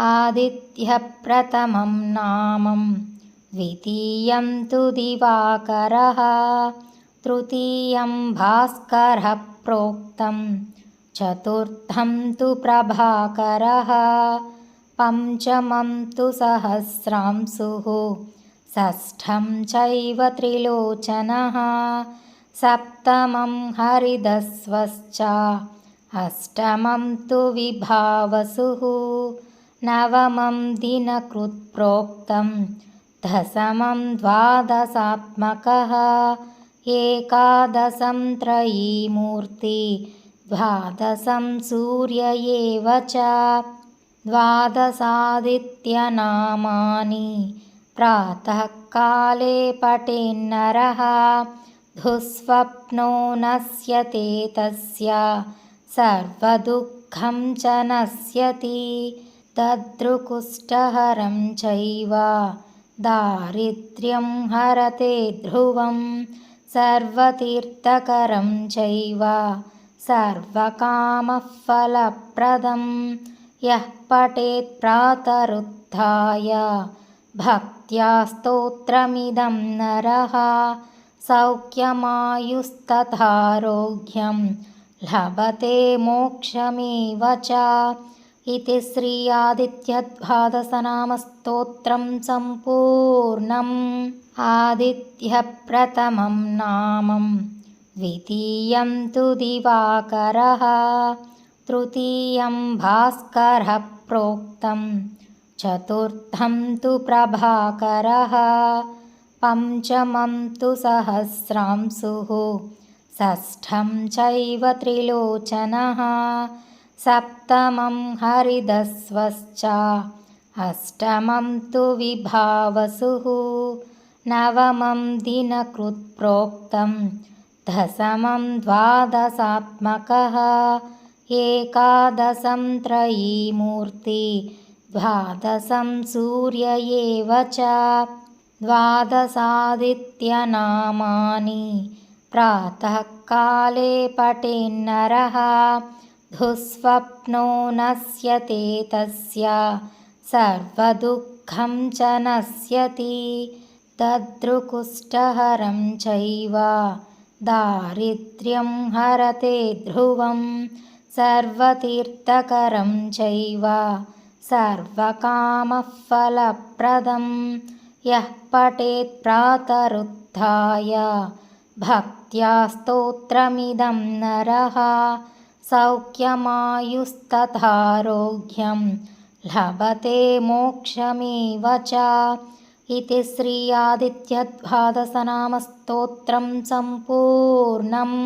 आदित्यः प्रथमं नामं द्वितीयं तु दिवाकरः तृतीयं भास्करः प्रोक्तं चतुर्थं तु प्रभाकरः पंचमं तु सहस्रांशुः षष्ठं चैव त्रिलोचनः सप्तमं हरिदस्वश्च अष्टमं तु विभावसुः नवमं दिनकृत्प्रोक्तं दशमं द्वादशात्मकः एकादशं त्रयीमूर्ति द्वादशं सूर्य एव च द्वादशादित्यनामानि प्रातःकाले पठेन्नरः दुःस्वप्नो नश्यते तस्य सर्वदुःखं च नश्यति दद्रुकुष्ठहरं चैव दारिद्र्यं हरते ध्रुवं सर्वतीर्थकरं चैव सर्वकामफलप्रदं यः पठेत् प्रातरुत्थाय भक्त्या स्तोत्रमिदं नरः सौख्यमायुस्तथारोग्यं लभते मोक्षमेव च इति श्री आदित्यद्वादशनामस्तोत्रं सम्पूर्णम्। आदित्यः प्रथमं नामं द्वितीयं तु दिवाकरः तृतीयं भास्करः प्रोक्तं चतुर्थं तु प्रभाकरः पंचमं तु सहस्रांशुः षष्ठं चैव त्रिलोचनः सप्तमं हरिदस्वश्च अष्टमं तु विभावसुः नवमं दिनकृत्प्रोक्तं दशमं द्वादशात्मकः एकादशं त्रयीमूर्ति द्वादशं सूर्य एव च द्वादशादित्यनामानि प्रातःकाले पठेन्नरः दुःस्वप्नो नश्यते तस्य सर्वदुःखं च नश्यति दद्रुकुष्ठहरं चैव दारिद्र्यं हरते ध्रुवं सर्वतीर्थकरं चैव सर्वकामफलप्रदं यः पठेत् प्रातरुत्थाय भक्त्या स्तोत्रमिदं नरः सौख्यमायुस्तथारोग्यं लभते मोक्षमेव च इति श्री आदित्यद्वादशनामस्तोत्रं सम्पूर्णम्।